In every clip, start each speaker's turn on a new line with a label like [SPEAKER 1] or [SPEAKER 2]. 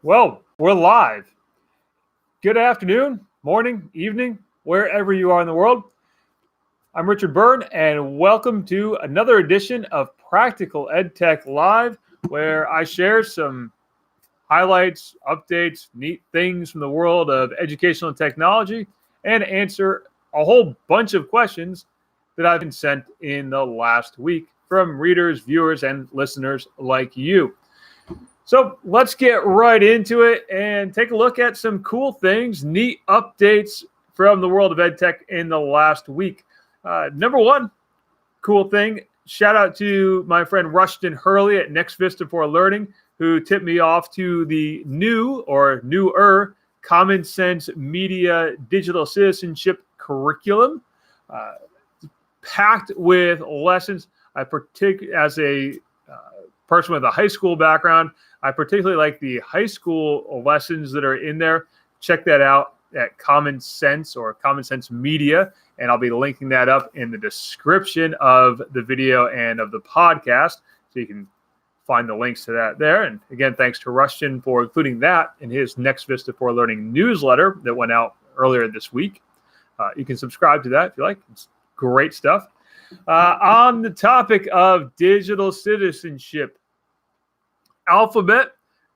[SPEAKER 1] Well, we're live. Good afternoon, morning, evening, wherever you are in the world. I'm Richard Byrne, and welcome to another edition of Practical EdTech Live, where I share some highlights, updates, neat things from the world of educational technology, and answer a whole bunch of questions that I've been sent in the last week from readers, viewers, and listeners like you. So let's get right into it and take a look at some cool things, neat updates from the world of EdTech in the last week. Number one cool thing, shout out to my friend Rushton Hurley at Next Vista for Learning, who tipped me off to the newer Common Sense Media Digital Citizenship curriculum, packed with lessons. As a person with a high school background, I particularly like the high school lessons that are in there. Check that out at Common Sense or Common Sense Media, and I'll be linking that up in the description of the video and of the podcast, so you can find the links to that there. And again, thanks to Rushton for including that in his Next Vista for Learning newsletter that went out earlier this week. You can subscribe to that if you like. It's great stuff. On the topic of digital citizenship, Alphabet,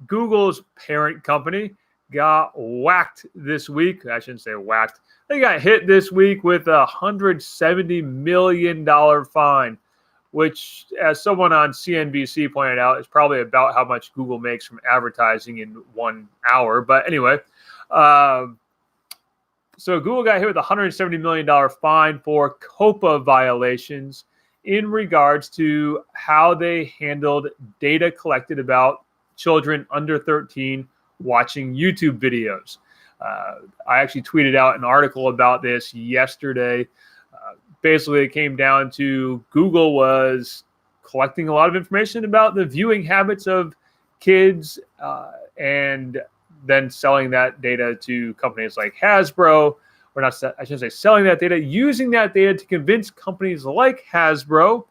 [SPEAKER 1] Google's parent company, got whacked this week. I shouldn't say whacked. They got hit this week with a $170 million fine, which, as someone on CNBC pointed out, is probably about how much Google makes from advertising in 1 hour. But anyway, so Google got hit with a $170 million fine for COPPA violations in regards to how they handled data collected about children under 13 watching YouTube videos. I actually tweeted out an article about this yesterday. Basically, it came down to Google was collecting a lot of information about the viewing habits of kids and then selling that data to companies like Hasbro. Or not, I shouldn't say selling that data, using that data to convince companies like Hasbro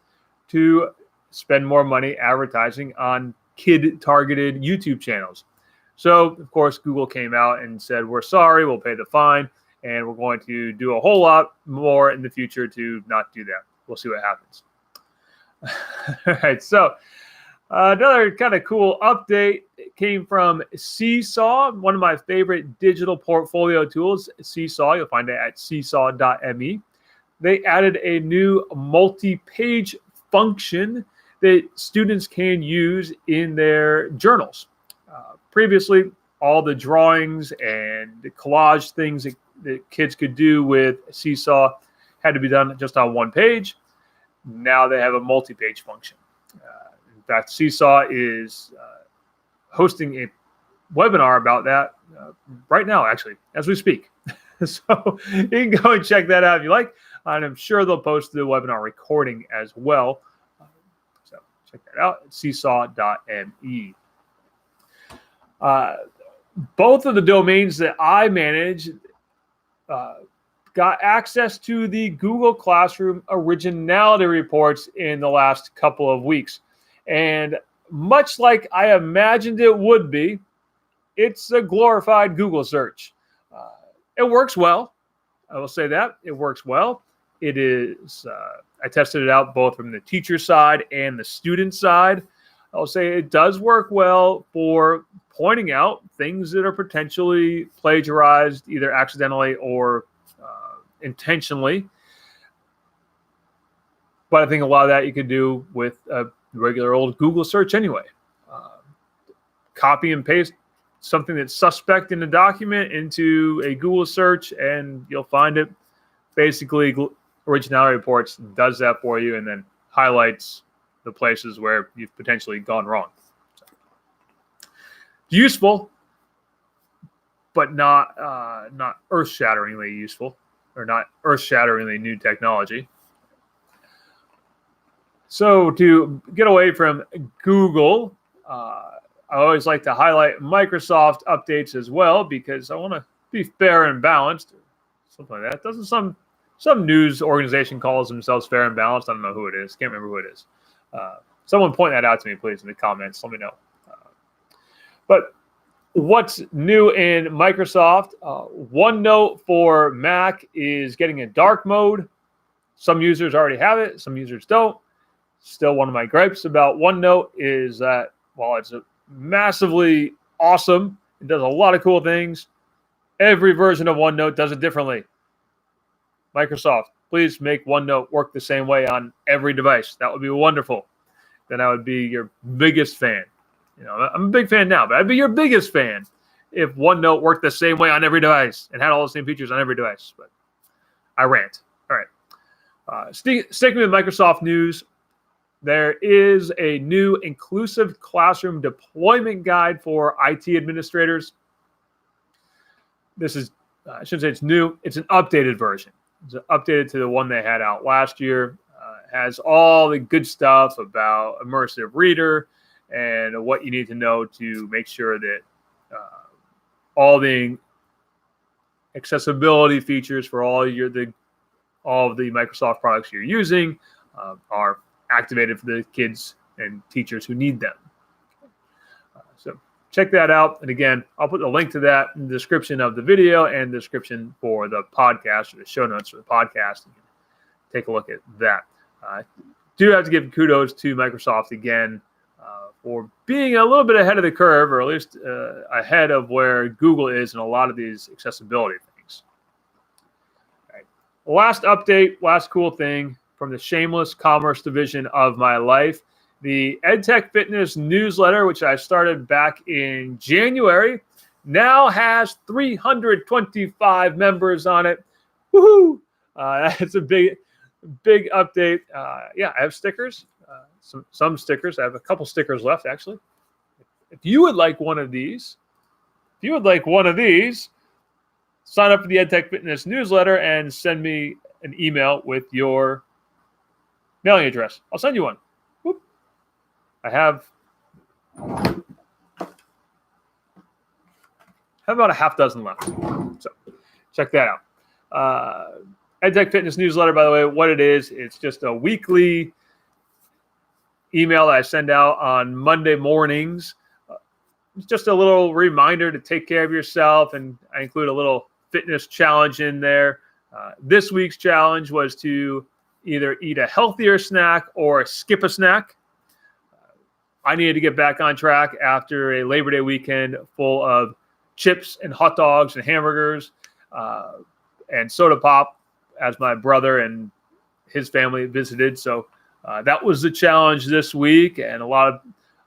[SPEAKER 1] to spend more money advertising on kid-targeted YouTube channels. So, of course, Google came out and said, we're sorry, we'll pay the fine, and we're going to do a whole lot more in the future to not do that. We'll see what happens. All right, so another kind of cool update came from Seesaw, one of my favorite digital portfolio tools. Seesaw, you'll find it at seesaw.me. They added a new multi-page function that students can use in their journals. Previously, all the drawings and the collage things that kids could do with Seesaw had to be done just on one page. Now they have a multi-page function. In fact, Seesaw is hosting a webinar about that right now, actually, as we speak. So you can go and check that out if you like. And I'm sure they'll post the webinar recording as well. So check that out at seesaw.me. Both of the domains that I manage got access to the Google Classroom Originality reports in the last couple of weeks. And much like I imagined it would be, it's a glorified Google search. It works well. I will say that. It works well. It is, I tested it out both from the teacher side and the student side. I'll say it does work well for pointing out things that are potentially plagiarized, either accidentally or intentionally. But I think a lot of that you could do with a regular old Google search anyway. Copy and paste something that's suspect in a document into a Google search, and you'll find it. Basically, Originality Reports does that for you and then highlights the places where you've potentially gone wrong. So, useful, but not earth-shatteringly useful, or not earth-shatteringly new technology. So to get away from Google, I always like to highlight Microsoft updates as well, because I want to be fair and balanced, something like that. Doesn't some news organization calls themselves Fair and Balanced? I don't know who it is. Can't remember who it is. Someone point that out to me, please, in the comments. Let me know. But What's new in Microsoft? OneNote for Mac is getting a dark mode. Some users already have it. Some users don't. Still, one of my gripes about OneNote is that while it's massively awesome, it does a lot of cool things, every version of OneNote does it differently. Microsoft, please make OneNote work the same way on every device. That would be wonderful. Then I would be your biggest fan. I'm a big fan now, but I'd be your biggest fan if OneNote worked the same way on every device and had all the same features on every device. But I rant. All right. Sticking with Microsoft news, there is a new inclusive classroom deployment guide for IT administrators. This is, I shouldn't say it's new, it's an updated version. It's updated to the one they had out last year. It has all the good stuff about immersive reader and what you need to know to make sure that all the accessibility features for all of the Microsoft products you're using are activated for the kids and teachers who need them. So check that out. And again, I'll put the link to that in the description of the video and the description for the podcast, or the show notes for the podcast. You can take a look at that. Do have to give kudos to Microsoft again for being a little bit ahead of the curve, or at least ahead of where Google is in a lot of these accessibility things. All right. Last update, last cool thing from the shameless commerce division of my life. The EdTech Fitness newsletter, which I started back in January, now has 325 members on it. Woohoo! That's a big update. I have stickers, some stickers. I have a couple stickers left, actually. If you would like one of these, sign up for the EdTech Fitness newsletter and send me an email with your mailing address. I'll send you one. Whoop. I have about a half dozen left. So check that out. EdTech Fitness newsletter, by the way, what it is, it's just a weekly email that I send out on Monday mornings. It's just a little reminder to take care of yourself, and I include a little fitness challenge in there. This week's challenge was to either eat a healthier snack or skip a snack. I needed to get back on track after a Labor Day weekend full of chips and hot dogs and hamburgers and soda pop as my brother and his family visited. So that was the challenge this week, and a lot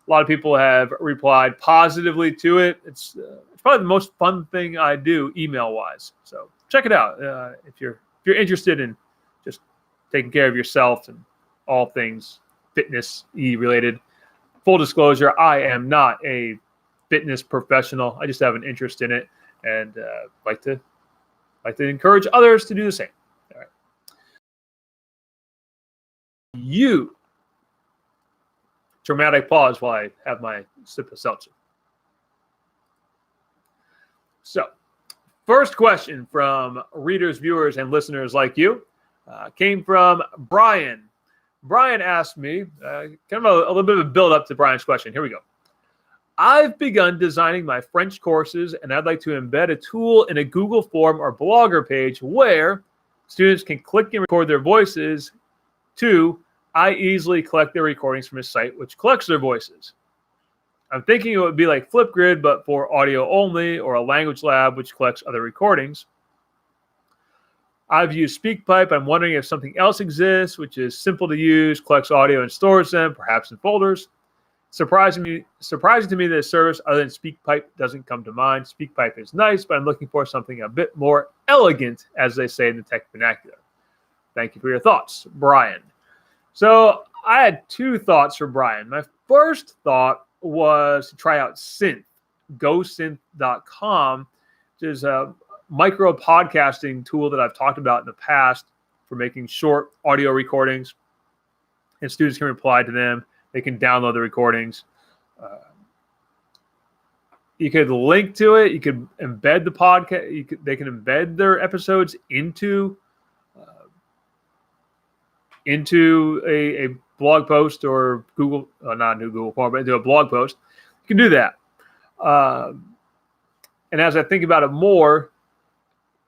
[SPEAKER 1] of people have replied positively to it. It's probably the most fun thing I do email-wise. So check it out if you're interested in just taking care of yourself and all things fitness-y related. Full disclosure, I am not a fitness professional. I just have an interest in it, and like to encourage others to do the same. All right. Dramatic pause while I have my sip of seltzer. So, first question from readers, viewers, and listeners like you came from Brian. Brian asked me, kind of a little bit of a build-up to Brian's question. Here we go. I've begun designing my French courses, and I'd like to embed a tool in a Google form or Blogger page where students can click and record their voices to I easily collect their recordings from a site which collects their voices. I'm thinking it would be like Flipgrid, but for audio only, or a language lab which collects other recordings. I've used SpeakPipe. I'm wondering if something else exists, which is simple to use, collects audio and stores them, perhaps in folders. Surprising to me that a service other than SpeakPipe doesn't come to mind. SpeakPipe is nice, but I'm looking for something a bit more elegant, as they say in the tech vernacular. Thank you for your thoughts, Brian. So I had two thoughts for Brian. My first thought was to try out Synth, GoSynth.com, which is a micro podcasting tool that I've talked about in the past for making short audio recordings, and students can reply to them. They can download the recordings. You could link to it. You could embed the podcast. They can embed their episodes into a blog post or Google, not into Google form, but into a blog post. You can do that. And as I think about it more,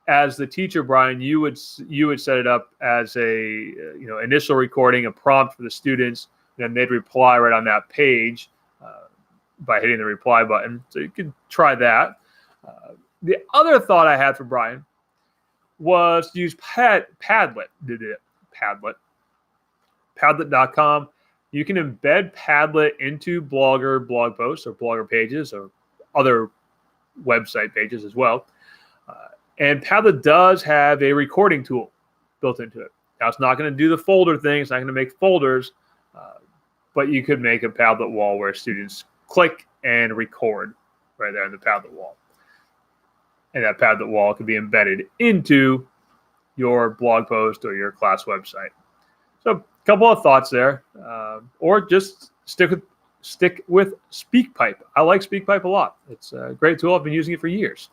[SPEAKER 1] as the teacher, Brian, you would set it up as a initial recording, a prompt for the students, and then they'd reply right on that page by hitting the reply button. So you can try that. The other thought I had for Brian was to use Padlet. Padlet.com. You can embed Padlet into Blogger blog posts or Blogger pages or other website pages as well. And Padlet does have a recording tool built into it. Now, it's not going to do the folder thing. It's not going to make folders, but you could make a Padlet wall where students click and record right there on the Padlet wall. And that Padlet wall could be embedded into your blog post or your class website. So a couple of thoughts there. Or just stick with SpeakPipe. I like SpeakPipe a lot. It's a great tool. I've been using it for years.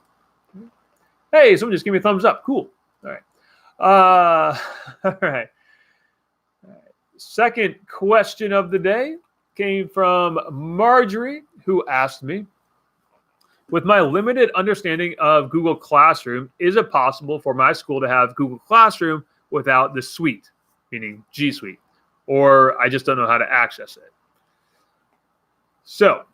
[SPEAKER 1] Hey, someone just give me a thumbs up. Cool. All right. All right. Second question of the day came from Marjorie, who asked me, with my limited understanding of Google Classroom, is it possible for my school to have Google Classroom without the suite, meaning G Suite, or I just don't know how to access it? So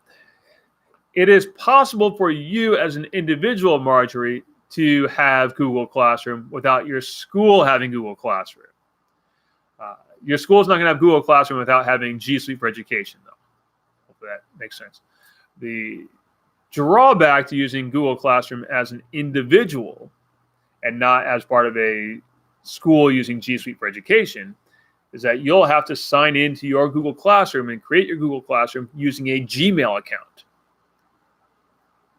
[SPEAKER 1] it is possible for you as an individual, Marjorie, to have Google Classroom without your school having Google Classroom. Your school is not going to have Google Classroom without having G Suite for Education, though. Hopefully that makes sense. The drawback to using Google Classroom as an individual and not as part of a school using G Suite for Education is that you'll have to sign into your Google Classroom and create your Google Classroom using a Gmail account.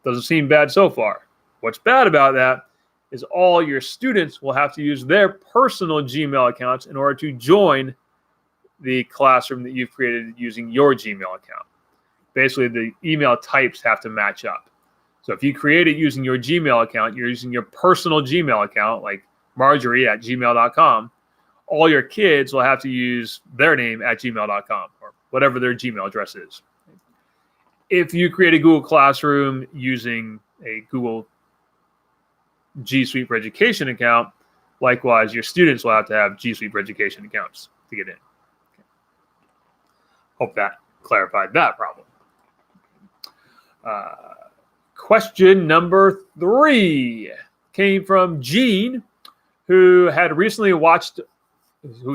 [SPEAKER 1] Doesn't seem bad so far. What's bad about that is all your students will have to use their personal Gmail accounts in order to join the classroom that you've created using your Gmail account. Basically, the email types have to match up. So if you create it using your Gmail account, you're using your personal Gmail account, like marjorie@gmail.com, all your kids will have to use their name at gmail.com or whatever their Gmail address is. If you create a Google Classroom using a Google G Suite for Education account, likewise, your students will have to have G Suite for Education accounts to get in. Okay. Hope that clarified that problem. Question number 3 came from Gene, who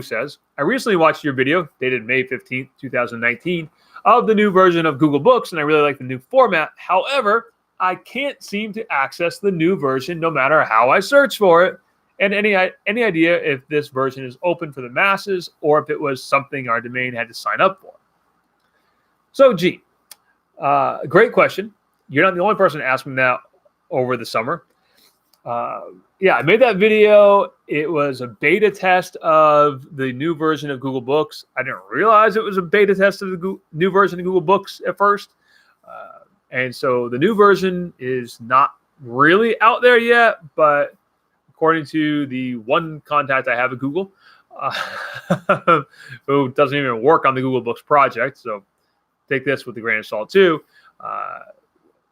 [SPEAKER 1] says, I recently watched your video dated May 15th, 2019 of the new version of Google Books, and I really like the new format. However, I can't seem to access the new version no matter how I search for it. And any idea if this version is open for the masses or if it was something our domain had to sign up for? So, Gene, great question. You're not the only person asking that over the summer. I made that video. It was a beta test of the new version of Google Books. I didn't realize it was a beta test of the new version of Google Books at first. And so the new version is not really out there yet, but according to the one contact I have at Google, who doesn't even work on the Google Books project, so take this with a grain of salt too,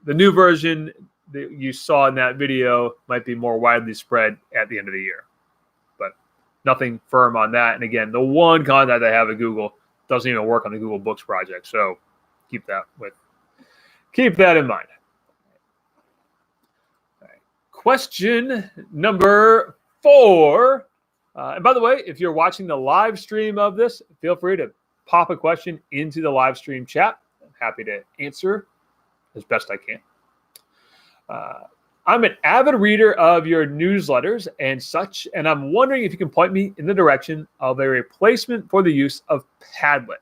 [SPEAKER 1] the new version that you saw in that video might be more widely spread at the end of the year. But nothing firm on that. And again, the one contact I have at Google doesn't even work on the Google Books project, so keep that in mind. All right. Question number 4. And by the way, if you're watching the live stream of this, feel free to pop a question into the live stream chat. I'm happy to answer as best I can. I'm an avid reader of your newsletters and such, and I'm wondering if you can point me in the direction of a replacement for the use of Padlet.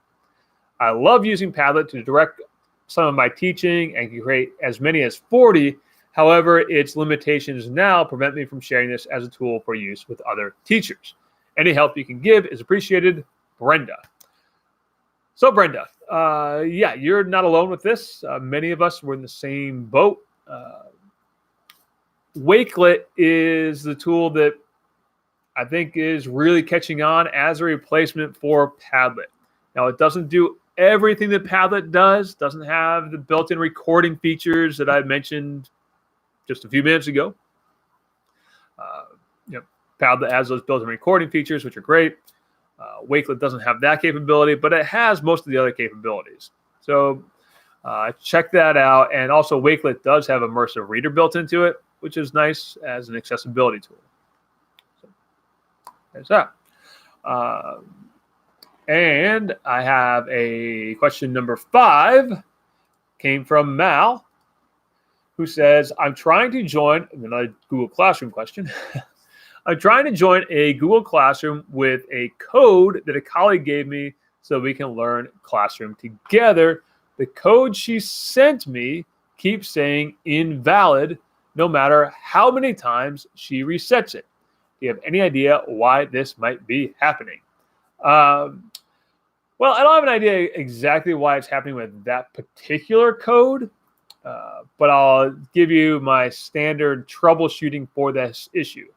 [SPEAKER 1] I love using Padlet to direct some of my teaching and can create as many as 40. However, its limitations now prevent me from sharing this as a tool for use with other teachers. Any help you can give is appreciated, Brenda. So Brenda, you're not alone with this. Many of us were in the same boat. Wakelet is the tool that I think is really catching on as a replacement for Padlet. Now, it doesn't do everything that Padlet does, doesn't have the built-in recording features that I mentioned just a few minutes ago. Padlet has those built-in recording features, which are great. Wakelet doesn't have that capability, but it has most of the other capabilities. So check that out. And also, Wakelet does have immersive reader built into it, which is nice as an accessibility tool. So there's that. And I have a question number 5, came from Mal, who says, I'm trying to join, another Google Classroom question. I'm trying to join a Google Classroom with a code that a colleague gave me so we can learn Classroom together. The code she sent me keeps saying invalid no matter how many times she resets it. Do you have any idea why this might be happening? Well, I don't have an idea exactly why it's happening with that particular code, but I'll give you my standard troubleshooting for this issue.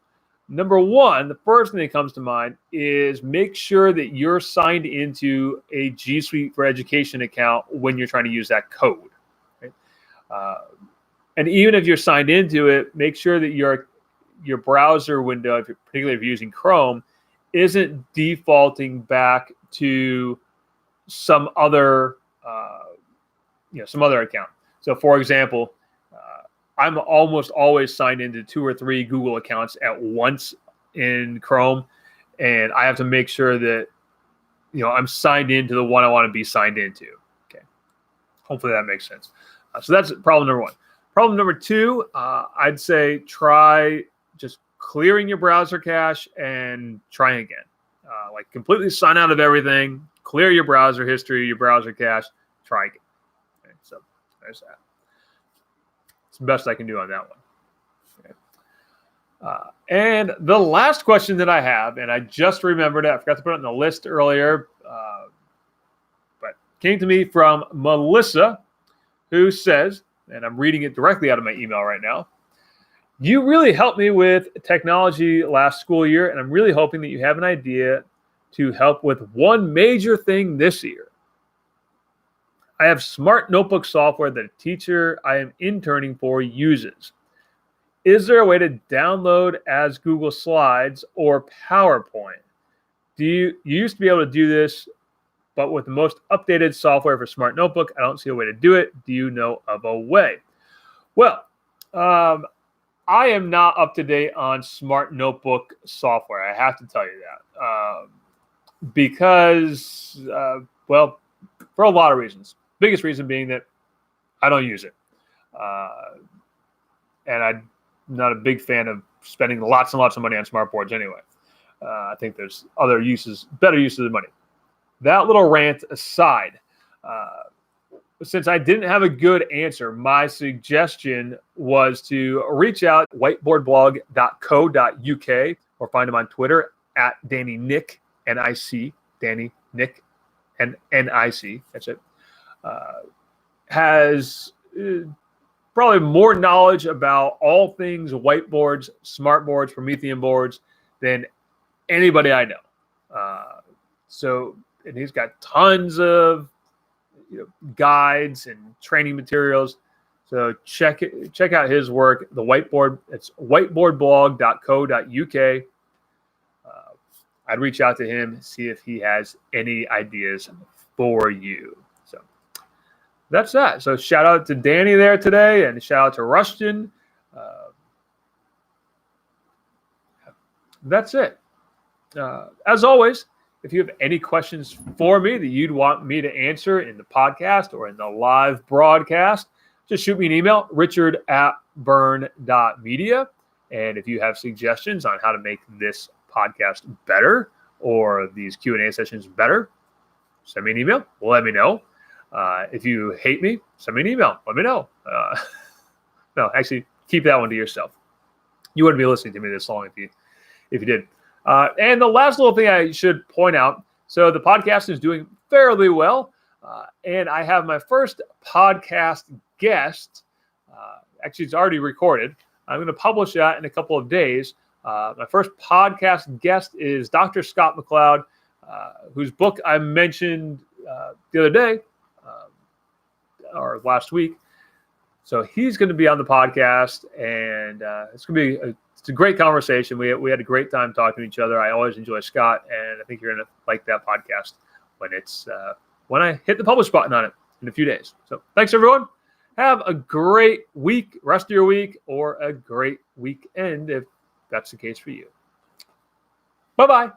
[SPEAKER 1] Number 1, the first thing that comes to mind is make sure that you're signed into a G Suite for Education account when you're trying to use that code. Right? And even if you're signed into it, make sure that your browser window, particularly if you're using Chrome, isn't defaulting back to some other account. So, for example, I'm almost always signed into 2 or 3 Google accounts at once in Chrome, and I have to make sure that I'm signed into the one I want to be signed into. Okay, hopefully that makes sense. So that's problem number 1. Problem number 2, I'd say try just clearing your browser cache and trying again. Like completely sign out of everything, clear your browser history, your browser cache, try again. Okay, so there's that. It's the best I can do on that one. Okay. And the last question that I have, and I just remembered it, I forgot to put it on the list earlier, but came to me from Melissa, who says, and I'm reading it directly out of my email right now, you really helped me with technology last school year, and I'm really hoping that you have an idea to help with one major thing this year. I have smart notebook software that a teacher I am interning for uses. Is there a way to download as Google Slides or PowerPoint? You used to be able to do this, but with the most updated software for Smart Notebook, I don't see a way to do it. Do you know of a way? Well, I am not up to date on Smart Notebook software. I have to tell you that because, for a lot of reasons. Biggest reason being that I don't use it. And I'm not a big fan of spending lots and lots of money on smart boards anyway. I think there's other uses, better uses of money. That little rant aside, since I didn't have a good answer, my suggestion was to reach out whiteboardblog.co.uk or find him on Twitter at Danny Nick, N-I-C, Danny Nick, N-I-C, that's it. Has probably more knowledge about all things whiteboards, smart boards, Promethean boards than anybody I know. And he's got tons of guides and training materials. So check out his work. The whiteboard, it's whiteboardblog.co.uk. I'd reach out to him, see if he has any ideas for you. So that's that. So shout out to Danny there today, and shout out to Rushton. That's it. As always, if you have any questions for me that you'd want me to answer in the podcast or in the live broadcast, just shoot me an email, richard@burn.media. And if you have suggestions on how to make this podcast better or these Q&A sessions better, send me an email. Let me know. If you hate me, send me an email. Let me know. No, actually, keep that one to yourself. You wouldn't be listening to me this long if you did. And the last little thing I should point out, so the podcast is doing fairly well, and I have my first podcast guest. Actually, it's already recorded. I'm going to publish that in a couple of days. My first podcast guest is Dr. Scott McLeod, whose book I mentioned the other day, or last week. So he's going to be on the podcast, and it's going to be it's a great conversation. We had a great time talking to each other. I always enjoy Scott, and I think you're going to like that podcast when I hit the publish button on it in a few days. So thanks, everyone. Have a great week, rest of your week, or a great weekend if that's the case for you. Bye-bye.